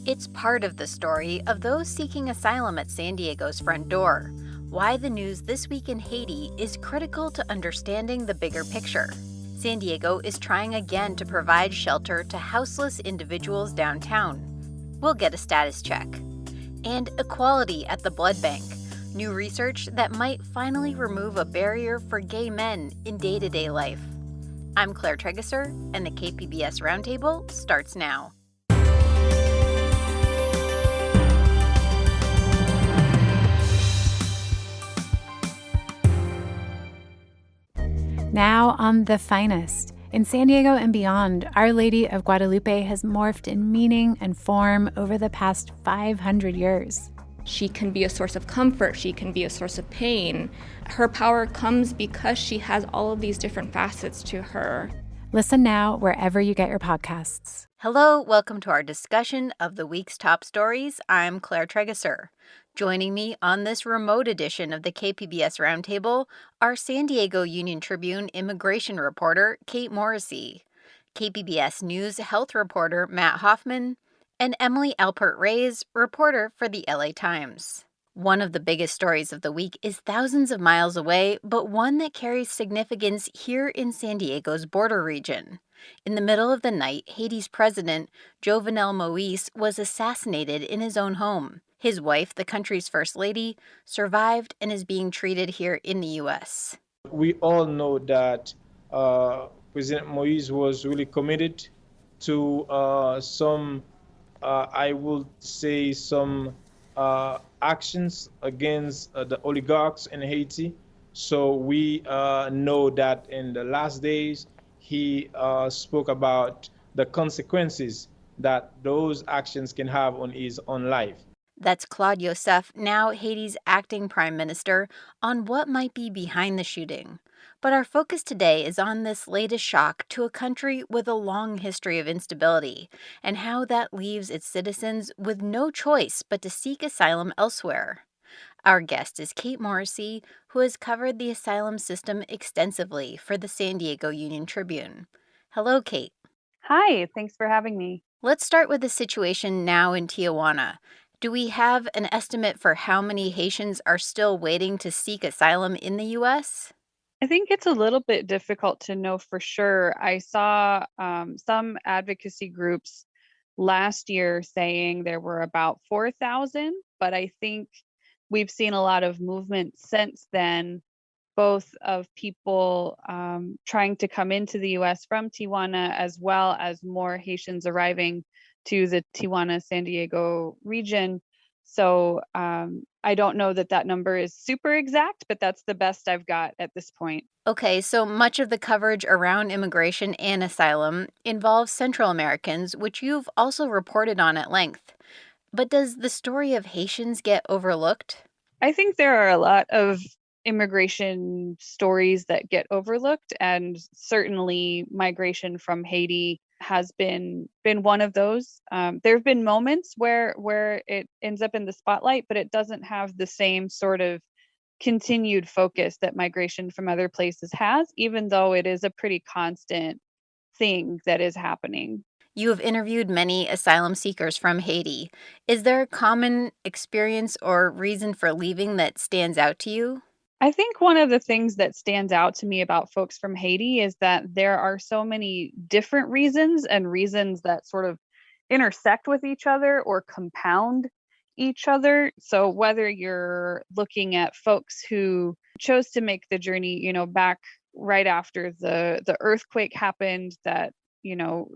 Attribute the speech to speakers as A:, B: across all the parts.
A: It's part of the story of those seeking asylum at San Diego's front door. Why the news this week in Haiti is critical to understanding the bigger picture. San Diego is trying again to provide shelter to houseless individuals downtown. We'll get a status check. And equality at the blood bank. New research that might finally remove a barrier for gay men in day-to-day life. I'm Claire Tregesser, and the KPBS Roundtable starts now.
B: Now on The Finest. In San Diego and beyond, Our Lady of Guadalupe has morphed in meaning and form over the past 500 years.
C: She can be a source of comfort. She can be a source of pain. Her power comes because she has all of these different facets to her.
B: Listen now wherever you get your podcasts.
A: Hello, welcome to our discussion of the week's top stories. I'm Claire Tregesser. Joining me on this remote edition of the KPBS Roundtable are San Diego Union Tribune immigration reporter Kate Morrissey, KPBS News health reporter Matt Hoffman, and Emily Alpert-Reyes, reporter for the LA Times. One of the biggest stories of the week is thousands of miles away, but one that carries significance here in San Diego's border region. In the middle of the night, Haiti's president, Jovenel Moïse, was assassinated in his own home. His wife, the country's first lady, survived and is being treated here in the U.S.
D: We all know that President Moïse was really committed to some actions against the oligarchs in Haiti. So we know that in the last days, he spoke about the consequences that those actions can have on his own life.
A: That's Claude Joseph, now Haiti's acting prime minister, on what might be behind the shooting. But our focus today is on this latest shock to a country with a long history of instability and how that leaves its citizens with no choice but to seek asylum elsewhere. Our guest is Kate Morrissey, who has covered the asylum system extensively for the San Diego Union Tribune. Hello, Kate.
E: Hi, thanks for having me.
A: Let's start with the situation now in Tijuana. Do we have an estimate for how many Haitians are still waiting to seek asylum in the U.S.?
E: I think it's a little bit difficult to know for sure. I saw some advocacy groups last year saying there were about 4,000, but I think we've seen a lot of movement since then, both of people trying to come into the U.S. from Tijuana, as well as more Haitians arriving to the Tijuana-San Diego region. So I don't know that number is super exact, but that's the best I've got at this point.
A: Okay, so much of the coverage around immigration and asylum involves Central Americans, which you've also reported on at length. But does the story of Haitians get overlooked?
E: I think there are a lot of immigration stories that get overlooked, and certainly migration from Haiti has been one of those. There have been moments where it ends up in the spotlight, but it doesn't have the same sort of continued focus that migration from other places has, even though it is a pretty constant thing that is happening.
A: You have interviewed many asylum seekers from Haiti. Is there a common experience or reason for leaving that stands out to you?
E: I think one of the things that stands out to me about folks from Haiti is that there are so many different reasons and reasons that sort of intersect with each other or compound each other. So whether you're looking at folks who chose to make the journey, back right after the earthquake happened that,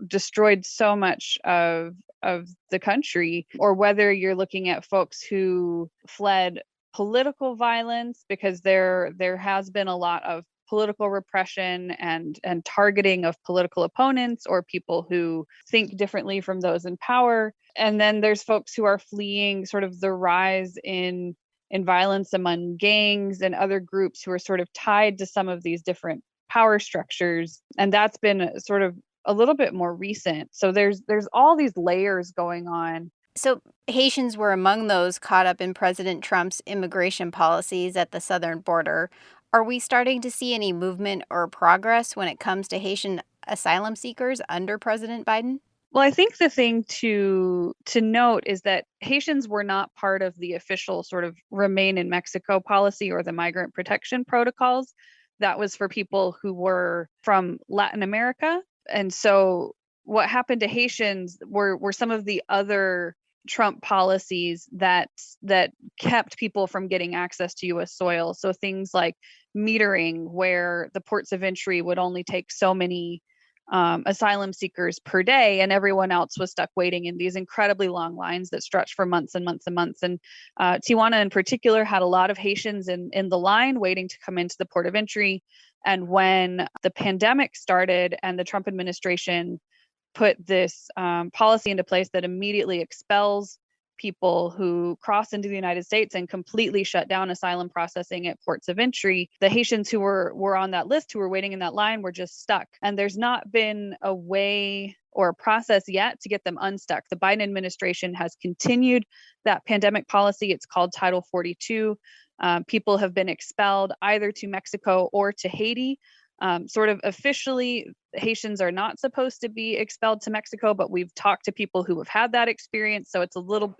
E: destroyed so much of the country, or whether you're looking at folks who fled political violence, because there has been a lot of political repression and targeting of political opponents or people who think differently from those in power. And then there's folks who are fleeing sort of the rise in violence among gangs and other groups who are sort of tied to some of these different power structures. And that's been sort of a little bit more recent. So there's all these layers going on.
A: So Haitians were among those caught up in President Trump's immigration policies at the southern border. Are we starting to see any movement or progress when it comes to Haitian asylum seekers under President Biden?
E: Well, I think the thing to note is that Haitians were not part of the official sort of remain in Mexico policy or the migrant protection protocols. That was for people who were from Latin America. And so what happened to Haitians were some of the other Trump policies that kept people from getting access to US soil. So things like metering, where the ports of entry would only take so many asylum seekers per day, and everyone else was stuck waiting in these incredibly long lines that stretched for months and months and months. And Tijuana in particular had a lot of Haitians in the line waiting to come into the port of entry. And when the pandemic started and the Trump administration put this policy into place that immediately expels people who cross into the United States and completely shut down asylum processing at ports of entry, the Haitians who were on that list, who were waiting in that line, were just stuck. And there's not been a way or a process yet to get them unstuck. The Biden administration has continued that pandemic policy. It's called Title 42. People have been expelled either to Mexico or to Haiti. Sort of officially, Haitians are not supposed to be expelled to Mexico, but we've talked to people who have had that experience. So it's a little,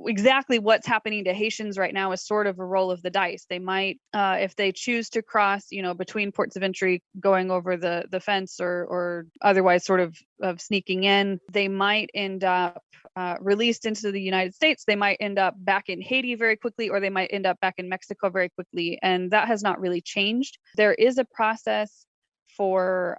E: exactly what's happening to Haitians right now is sort of a roll of the dice. They might, if they choose to cross, between ports of entry, going over the fence or otherwise sort of sneaking in, they might end up released into the United States. They might end up back in Haiti very quickly, or they might end up back in Mexico very quickly. And that has not really changed. There is a process for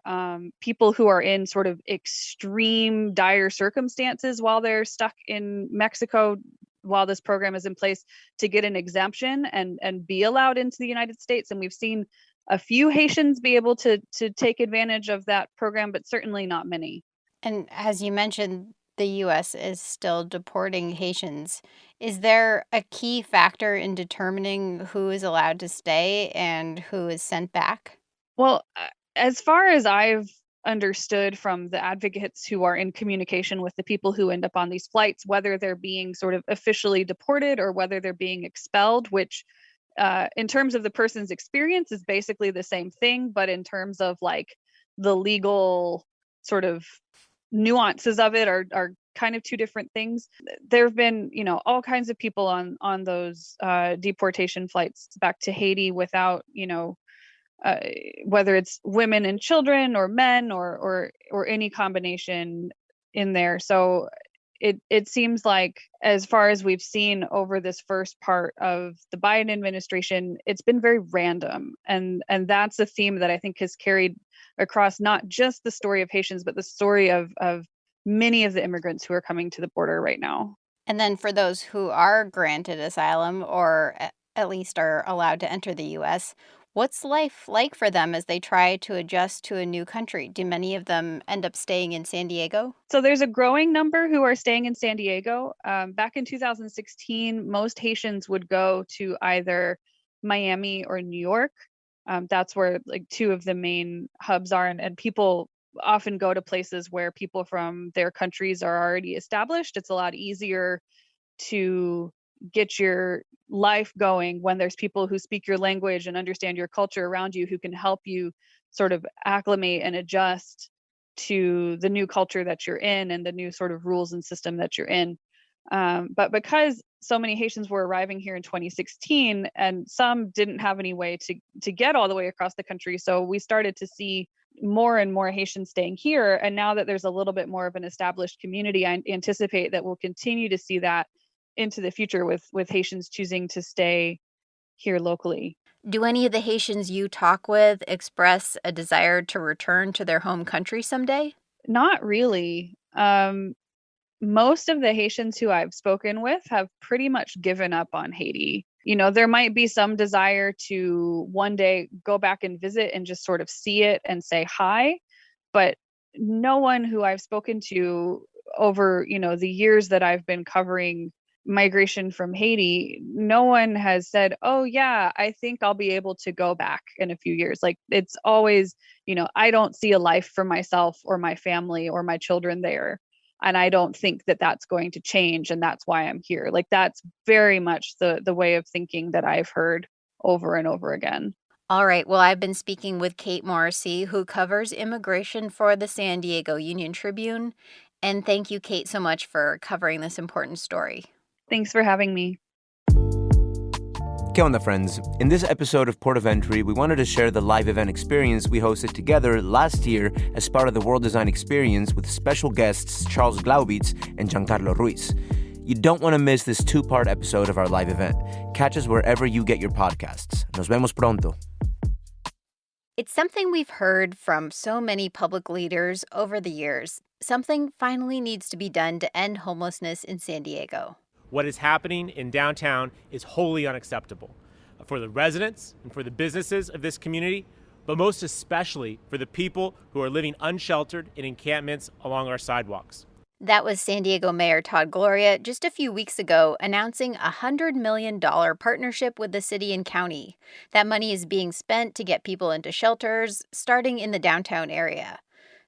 E: people who are in sort of extreme dire circumstances while they're stuck in Mexico, while this program is in place, to get an exemption and be allowed into the United States. And we've seen a few Haitians be able to take advantage of that program, but certainly not many.
A: And as you mentioned, the U.S. is still deporting Haitians. Is there a key factor in determining who is allowed to stay and who is sent back?
E: Well, as far as I've understood from the advocates who are in communication with the people who end up on these flights, whether they're being sort of officially deported or whether they're being expelled, which in terms of the person's experience is basically the same thing, but in terms of like the legal sort of nuances of it are kind of two different things. There have been, all kinds of people on those deportation flights back to Haiti without, whether it's women and children or men or any combination in there. So it seems like, as far as we've seen over this first part of the Biden administration, it's been very random. And that's a theme that I think has carried across not just the story of Haitians, but the story of many of the immigrants who are coming to the border right now.
A: And then for those who are granted asylum or at least are allowed to enter the U.S., what's life like for them as they try to adjust to a new country? Do many of them end up staying in San Diego?
E: So there's a growing number who are staying in San Diego. Back in 2016, most Haitians would go to either Miami or New York. That's where like two of the main hubs are, and people often go to places where people from their countries are already established. It's a lot easier to get your life going when there's people who speak your language and understand your culture around you, who can help you sort of acclimate and adjust to the new culture that you're in and the new sort of rules and system that you're in. But because so many Haitians were arriving here in 2016, and some didn't have any way to get all the way across the country, so we started to see more and more Haitians staying here. And now that there's a little bit more of an established community, I anticipate that we'll continue to see that into the future with Haitians choosing to stay here locally.
A: Do any of the Haitians you talk with express a desire to return to their home country someday?
E: Not really. Most of the Haitians who I've spoken with have pretty much given up on Haiti. There might be some desire to one day go back and visit and just sort of see it and say hi, but no one who I've spoken to over, the years that I've been covering migration from Haiti, no one has said, "Oh yeah, I think I'll be able to go back in a few years." Like, it's always, I don't see a life for myself or my family or my children there. And I don't think that that's going to change, and that's why I'm here. Like, that's very much the way of thinking that I've heard over and over again.
A: All right. Well, I've been speaking with Kate Morrissey, who covers immigration for the San Diego Union Tribune. And thank you, Kate, so much for covering this important story.
E: Thanks for having me.
F: ¿Qué onda, friends? In this episode of Port of Entry, we wanted to share the live event experience we hosted together last year as part of the World Design Experience with special guests Charles Glaubitz and Giancarlo Ruiz. You don't want to miss this two-part episode of our live event. Catch us wherever you get your podcasts. Nos vemos pronto.
A: It's something we've heard from so many public leaders over the years. Something finally needs to be done to end homelessness in San Diego.
G: What is happening in downtown is wholly unacceptable for the residents and for the businesses of this community, but most especially for the people who are living unsheltered in encampments along our sidewalks.
A: That was San Diego Mayor Todd Gloria just a few weeks ago announcing a $100 million partnership with the city and county. That money is being spent to get people into shelters, starting in the downtown area.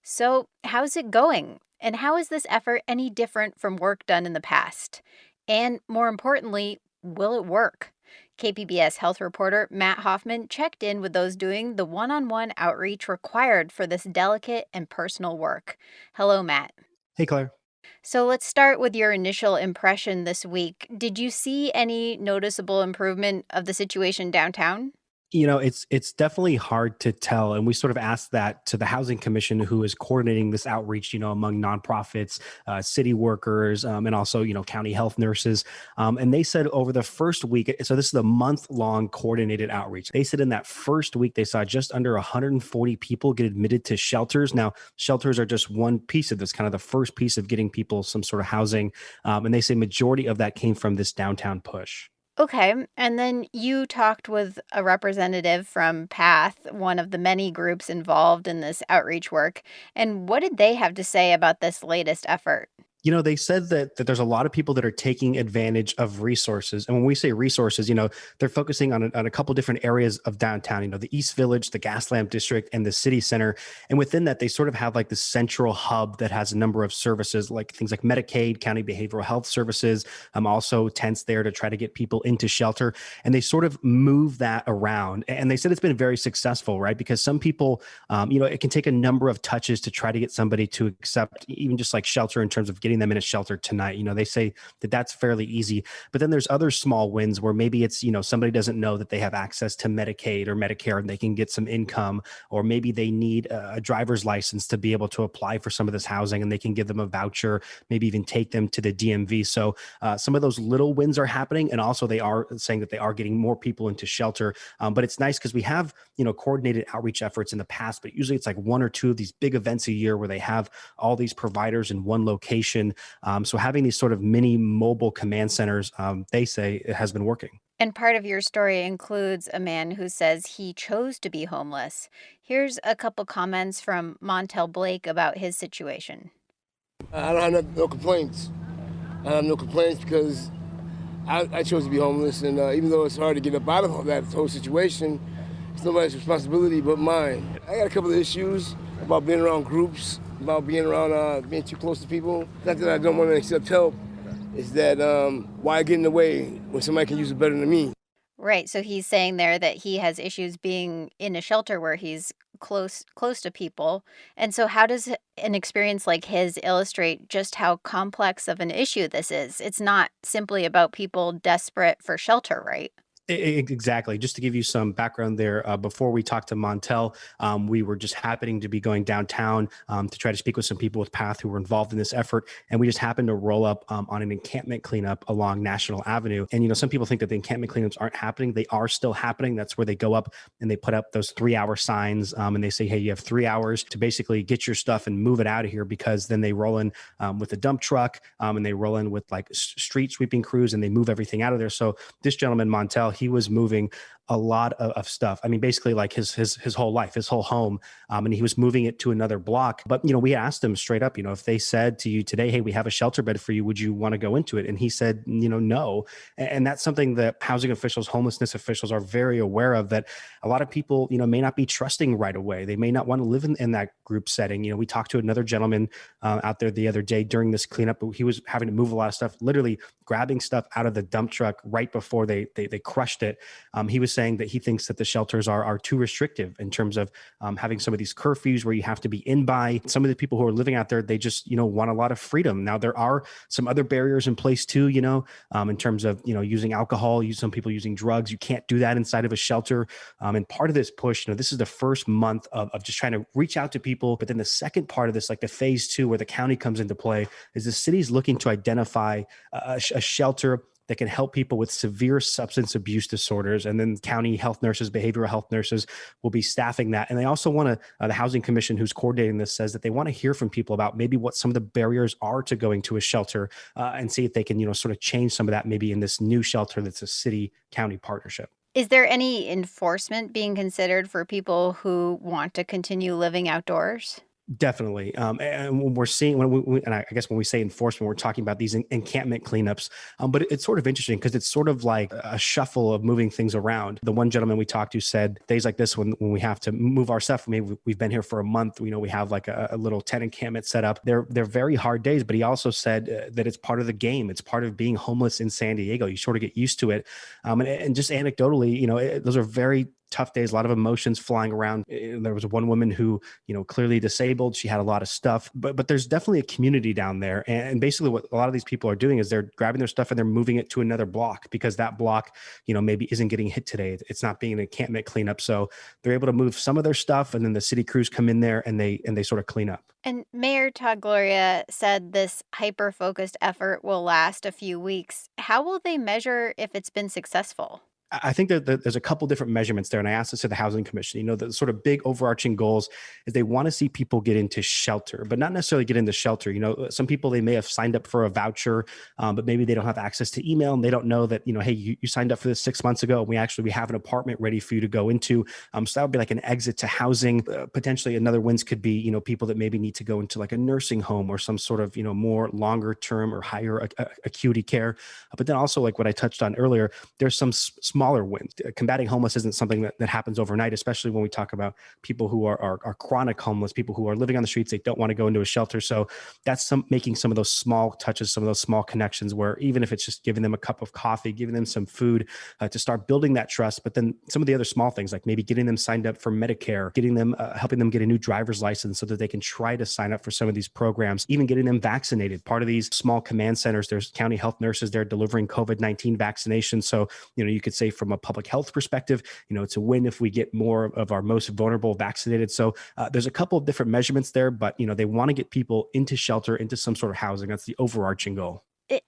A: So, how's it going? And how is this effort any different from work done in the past? And more importantly, will it work? KPBS health reporter Matt Hoffman checked in with those doing the one-on-one outreach required for this delicate and personal work. Hello, Matt.
H: Hey, Claire.
A: So let's start with your initial impression this week. Did you see any noticeable improvement of the situation downtown?
H: You know, it's definitely hard to tell. And we sort of asked that to the Housing Commission, who is coordinating this outreach, among nonprofits, city workers, and also, county health nurses. And they said over the first week, so this is a month-long coordinated outreach. They said in that first week, they saw just under 140 people get admitted to shelters. Now, shelters are just one piece of this, kind of the first piece of getting people some sort of housing. And they say majority of that came from this downtown push.
A: Okay, and then you talked with a representative from PATH, one of the many groups involved in this outreach work. And what did they have to say about this latest effort?
H: They said that there's a lot of people that are taking advantage of resources. And when we say resources, they're focusing on a couple different areas of downtown, the East Village, the Gaslamp District, and the city center. And within that, they sort of have like this central hub that has a number of services, like things like Medicaid, county behavioral health services, also tents there to try to get people into shelter. And they sort of move that around. And they said it's been very successful, right? Because some people, it can take a number of touches to try to get somebody to accept even just like shelter in terms of getting them in a shelter tonight. They say that that's fairly easy, but then there's other small wins where maybe it's, somebody doesn't know that they have access to Medicaid or Medicare and they can get some income, or maybe they need a driver's license to be able to apply for some of this housing and they can give them a voucher, maybe even take them to the DMV. So some of those little wins are happening. And also they are saying that they are getting more people into shelter. But it's nice because we have, coordinated outreach efforts in the past, but usually it's like one or two of these big events a year where they have all these providers in one location. So having these sort of mini mobile command centers, they say it has been working.
A: And part of your story includes a man who says he chose to be homeless. Here's a couple comments from Montel Blake about his situation.
I: I don't have no complaints. I have no complaints because I chose to be homeless. And even though it's hard to get up out of that whole situation, it's nobody's responsibility but mine. I got a couple of issues about being around groups, about being around, being too close to people. Not that I don't want to accept help. It's that why get in the way when somebody can use it better than me?
A: Right. So he's saying there that he has issues being in a shelter where he's close to people. And so how does an experience like his illustrate just how complex of an issue this is? It's not simply about people desperate for shelter, right?
H: Exactly. Just to give you some background there, before we talked to Montel, we were just happening to be going downtown to try to speak with some people with PATH who were involved in this effort. And we just happened to roll up on an encampment cleanup along National Avenue. And, some people think that the encampment cleanups aren't happening. They are still happening. That's where they go up and they put up those 3-hour signs and they say, hey, you have 3 hours to basically get your stuff and move it out of here, because then they roll in with a dump truck and they roll in with like street sweeping crews and they move everything out of there. So this gentleman, Montel, he was moving a lot of stuff. I mean, basically like his whole life, his whole home. And he was moving it to another block. But, we asked him straight up, if they said to you today, hey, we have a shelter bed for you, would you want to go into it? And he said, no. And that's something that housing officials, homelessness officials are very aware of, that a lot of people, may not be trusting right away. They may not want to live in that group setting. We talked to another gentleman out there the other day during this cleanup. He was having to move a lot of stuff, literally grabbing stuff out of the dump truck right before they crushed it. He was saying that he thinks that the shelters are too restrictive in terms of having some of these curfews where you have to be in by. Some of the people who are living out there, they just, want a lot of freedom. Now, there are some other barriers in place too, in terms of, using alcohol, some people using drugs. You can't do that inside of a shelter. And part of this push, this is the first month of just trying to reach out to people. But then the second part of this, like the phase 2, where the county comes into play, is the city's looking to identify a shelter that can help people with severe substance abuse disorders. And then county health nurses, behavioral health nurses will be staffing that. And they also want to, the Housing Commission who's coordinating this says that they want to hear from people about maybe what some of the barriers are to going to a shelter and see if they can, sort of change some of that maybe in this new shelter that's a city-county partnership.
A: Is there any enforcement being considered for people who want to continue living outdoors?
H: Definitely. And when we're seeing, and I guess when we say enforcement, we're talking about these encampment cleanups. But it's sort of interesting because it's sort of like a shuffle of moving things around. The one gentleman we talked to said days like this, when we have to move our stuff, maybe we've been here for a month, we have like a little tent encampment set up. They're very hard days, but he also said that it's part of the game. It's part of being homeless in San Diego. You sort of get used to it. And just anecdotally, those are very tough days, a lot of emotions flying around. There was one woman who, clearly disabled. She had a lot of stuff, but there's definitely a community down there. And basically what a lot of these people are doing is they're grabbing their stuff and they're moving it to another block because that block, maybe isn't getting hit today. It's not being an encampment cleanup. So they're able to move some of their stuff, and then the city crews come in there and they sort of clean up.
A: And Mayor Todd Gloria said this hyper-focused effort will last a few weeks. How will they measure if it's been successful?
H: I think that there's a couple different measurements there. And I asked this to the Housing Commission. The sort of big overarching goals is they want to see people get into shelter, but not necessarily get into shelter. Some people, they may have signed up for a voucher, but maybe they don't have access to email and they don't know that, hey, you signed up for this 6 months ago. We have an apartment ready for you to go into. So that would be like an exit to housing. Potentially another wins could be, people that maybe need to go into like a nursing home or some sort of, more longer term or higher acuity care. But then also, like what I touched on earlier, there's some smaller wins. Combating homeless isn't something that happens overnight, especially when we talk about people who are chronic homeless, people who are living on the streets. They don't want to go into a shelter. So that's making some of those small touches, some of those small connections where even if it's just giving them a cup of coffee, giving them some food to start building that trust. But then some of the other small things, like maybe getting them signed up for Medicare, getting them, helping them get a new driver's license so that they can try to sign up for some of these programs, even getting them vaccinated. Part of these small command centers, there's county health nurses there delivering COVID-19 vaccinations. So, you could say from a public health perspective, it's a win if we get more of our most vulnerable vaccinated. So there's a couple of different measurements there, but they want to get people into shelter, into some sort of housing. That's the overarching goal.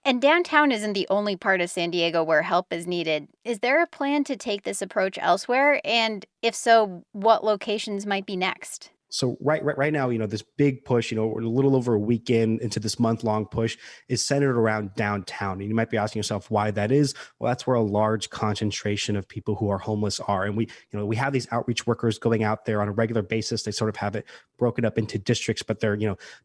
A: And downtown isn't the only part of San Diego where help is needed. Is there a plan to take this approach elsewhere? And if so, what locations might be next?
H: So right now, this big push, we're a little over a weekend into this month-long push, is centered around downtown. And you might be asking yourself why that is. Well, that's where a large concentration of people who are homeless are. And we have these outreach workers going out there on a regular basis. They sort of have it broken up into districts, but they're,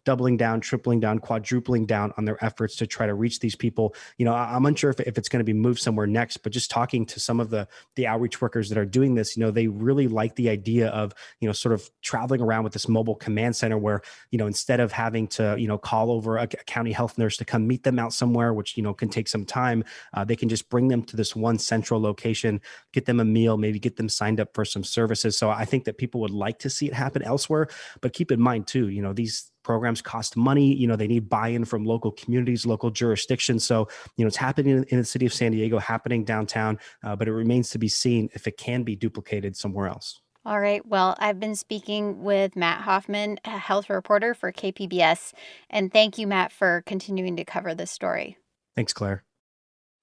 H: doubling down, tripling down, quadrupling down on their efforts to try to reach these people. I'm unsure if it's going to be moved somewhere next, but just talking to some of the outreach workers that are doing this, they really like the idea of, sort of traveling around with this mobile command center where, instead of having to, call over a county health nurse to come meet them out somewhere, which, can take some time, they can just bring them to this one central location, get them a meal, maybe get them signed up for some services. So I think that people would like to see it happen elsewhere, but keep in mind too, these programs cost money. They need buy-in from local communities, local jurisdictions. So, it's happening in the city of San Diego, happening downtown, but it remains to be seen if it can be duplicated somewhere else.
A: All right. Well, I've been speaking with Matt Hoffman, a health reporter for KPBS. And thank you, Matt, for continuing to cover this story.
H: Thanks, Claire.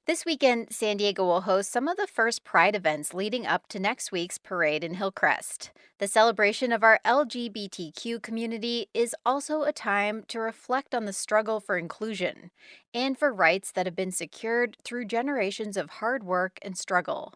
A: This weekend, San Diego will host some of the first Pride events leading up to next week's parade in Hillcrest. The celebration of our LGBTQ community is also a time to reflect on the struggle for inclusion and for rights that have been secured through generations of hard work and struggle.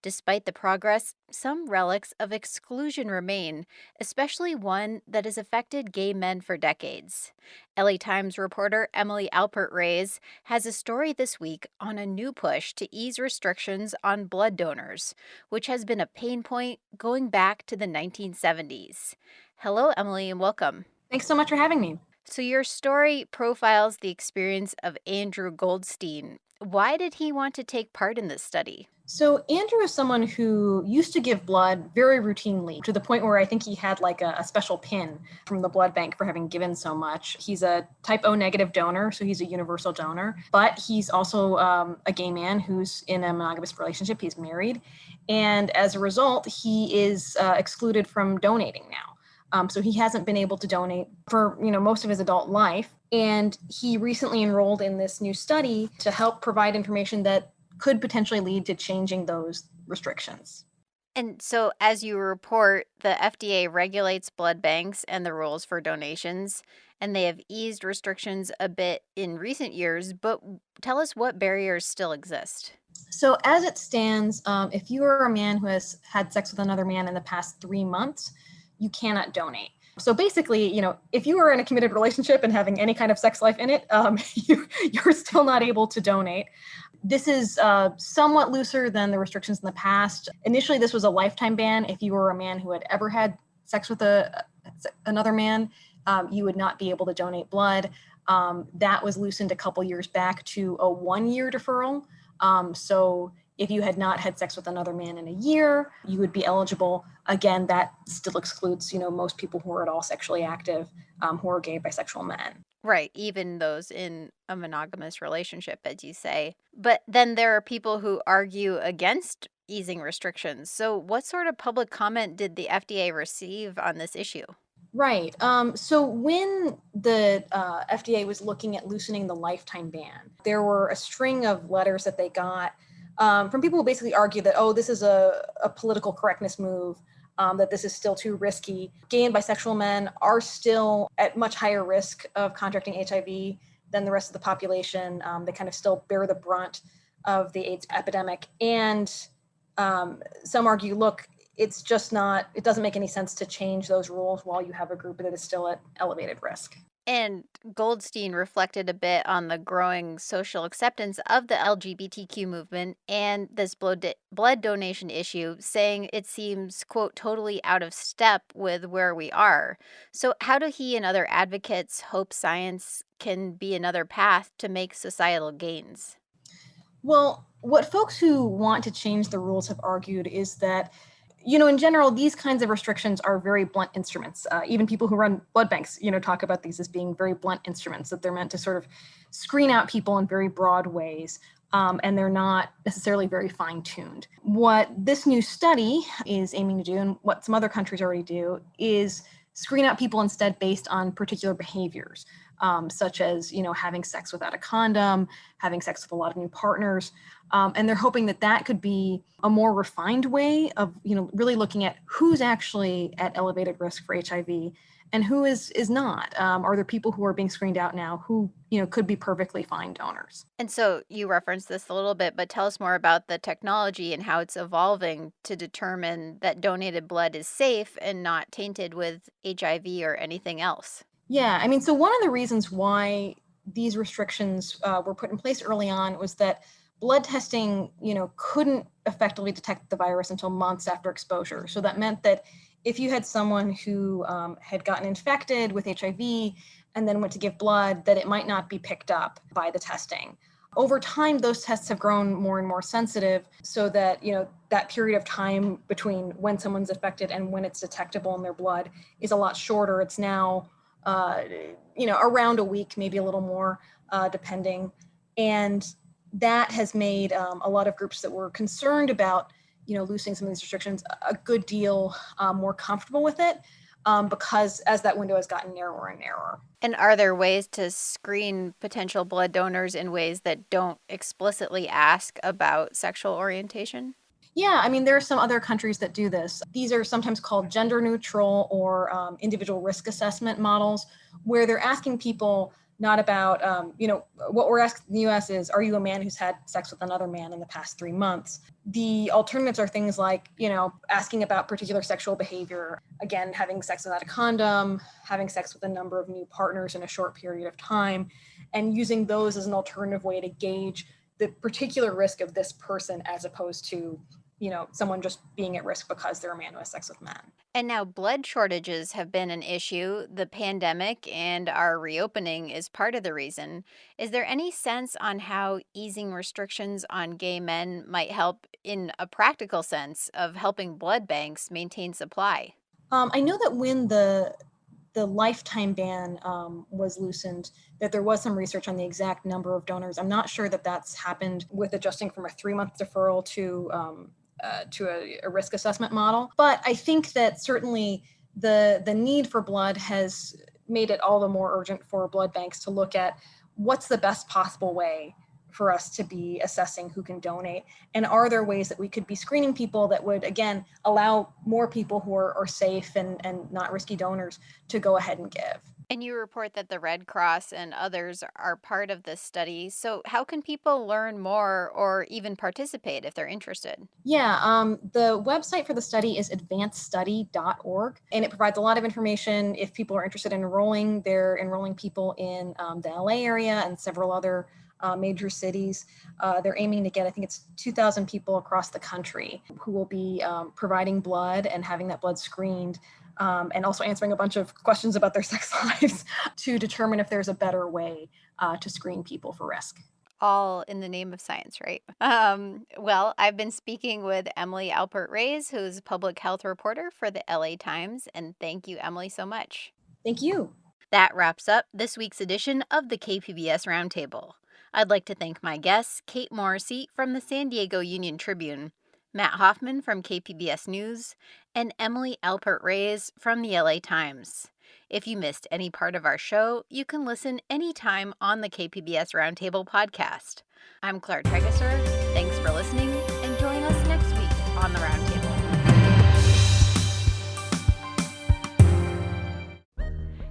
A: Despite the progress, some relics of exclusion remain, especially one that has affected gay men for decades. LA Times reporter Emily Alpert-Reyes has a story this week on a new push to ease restrictions on blood donors, which has been a pain point going back to the 1970s. Hello, Emily, and welcome.
J: Thanks so much for having me.
A: So your story profiles the experience of Andrew Goldstein, Why did he want to take part in this study?
J: So Andrew is someone who used to give blood very routinely, to the point where I think he had like a special pin from the blood bank for having given so much. He's a type O negative donor, so he's a universal donor, but he's also a gay man who's in a monogamous relationship. He's married. And as a result, he is excluded from donating now. So he hasn't been able to donate for most of his adult life. And he recently enrolled in this new study to help provide information that could potentially lead to changing those restrictions.
A: And so, as you report, the FDA regulates blood banks and the rules for donations, and they have eased restrictions a bit in recent years. But tell us what barriers still exist.
J: So, as it stands, if you are a man who has had sex with another man in the past 3 months, you cannot donate. So basically, if you are in a committed relationship and having any kind of sex life in it, you're still not able to donate. This is somewhat looser than the restrictions in the past. Initially, this was a lifetime ban. If you were a man who had ever had sex with another man, you would not be able to donate blood. That was loosened a couple years back to a 1-year deferral. So if you had not had sex with another man in a year, you would be eligible. Again, that still excludes, most people who are at all sexually active, who are gay, bisexual men.
A: Right, even those in a monogamous relationship, as you say. But then there are people who argue against easing restrictions. So what sort of public comment did the FDA receive on this issue?
J: Right. So when the FDA was looking at loosening the lifetime ban, there were a string of letters that they got from people who basically argue that, this is a political correctness move, that this is still too risky. Gay and bisexual men are still at much higher risk of contracting HIV than the rest of the population. They kind of still bear the brunt of the AIDS epidemic. And some argue, look, it doesn't make any sense to change those rules while you have a group that is still at elevated risk.
A: And Goldstein reflected a bit on the growing social acceptance of the LGBTQ movement and this blood donation issue, saying it seems, quote, totally out of step with where we are. So how do he and other advocates hope science can be another path to make societal gains?
J: Well, what folks who want to change the rules have argued is that in general, these kinds of restrictions are very blunt instruments. Even people who run blood banks, talk about these as being very blunt instruments, that they're meant to sort of screen out people in very broad ways, and they're not necessarily very fine-tuned. What this new study is aiming to do, and what some other countries already do, is screen out people instead based on particular behaviors, such as, having sex without a condom, having sex with a lot of new partners. And they're hoping that could be a more refined way of, really looking at who's actually at elevated risk for HIV and who is not. Are there people who are being screened out now who, could be perfectly fine donors?
A: And so you referenced this a little bit, but tell us more about the technology and how it's evolving to determine that donated blood is safe and not tainted with HIV or anything else.
J: Yeah, so one of the reasons why these restrictions were put in place early on was that blood testing, couldn't effectively detect the virus until months after exposure. So that meant that if you had someone who had gotten infected with HIV and then went to give blood, that it might not be picked up by the testing. Over time, those tests have grown more and more sensitive so that, that period of time between when someone's affected and when it's detectable in their blood is a lot shorter. It's now around a week, maybe a little more, depending. And that has made a lot of groups that were concerned about, loosening some of these restrictions a good deal more comfortable with it, because as that window has gotten narrower and narrower.
A: And are there ways to screen potential blood donors in ways that don't explicitly ask about sexual orientation?
J: Yeah, there are some other countries that do this. These are sometimes called gender neutral or individual risk assessment models, where they're asking people not about, what we're asking in the US is, are you a man who's had sex with another man in the past 3 months? The alternatives are things like, asking about particular sexual behavior, again, having sex without a condom, having sex with a number of new partners in a short period of time, and using those as an alternative way to gauge the particular risk of this person as opposed to someone just being at risk because they're a man who has sex with men.
A: And now blood shortages have been an issue. The pandemic and our reopening is part of the reason. Is there any sense on how easing restrictions on gay men might help in a practical sense of helping blood banks maintain supply?
J: I know that when the lifetime ban was loosened, that there was some research on the exact number of donors. I'm not sure that that's happened with adjusting from a 3-month deferral to a risk assessment model. But I think that certainly the need for blood has made it all the more urgent for blood banks to look at what's the best possible way for us to be assessing who can donate. And are there ways that we could be screening people that would, again, allow more people who are safe and not risky donors to go ahead and give?
A: And you report that the Red Cross and others are part of this study. So, how can people learn more or even participate if they're interested?
J: Yeah, the website for the study is advancedstudy.org, and it provides a lot of information. If people are interested in enrolling, they're enrolling people in the LA area and several other major cities. They're aiming to get, I think it's 2,000 people across the country who will be providing blood and having that blood screened. And also answering a bunch of questions about their sex lives to determine if there's a better way to screen people for risk.
A: All in the name of science, right? Well, I've been speaking with Emily Alpert Reyes, who's a public health reporter for the LA Times. And thank you, Emily, so much.
J: Thank you.
A: That wraps up this week's edition of the KPBS Roundtable. I'd like to thank my guests, Kate Morrissey from the San Diego Union Tribune, Matt Hoffman from KPBS News, and Emily Alpert Reyes from the LA Times. If you missed any part of our show, you can listen anytime on the KPBS Roundtable podcast. I'm Claire Tregaser. Thanks for listening, and join us next week on the Roundtable.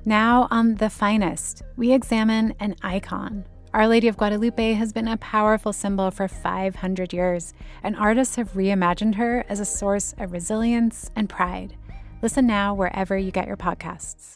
B: Now on The Finest, we examine an icon. Our Lady of Guadalupe has been a powerful symbol for 500 years, and artists have reimagined her as a source of resilience and pride. Listen now wherever you get your podcasts.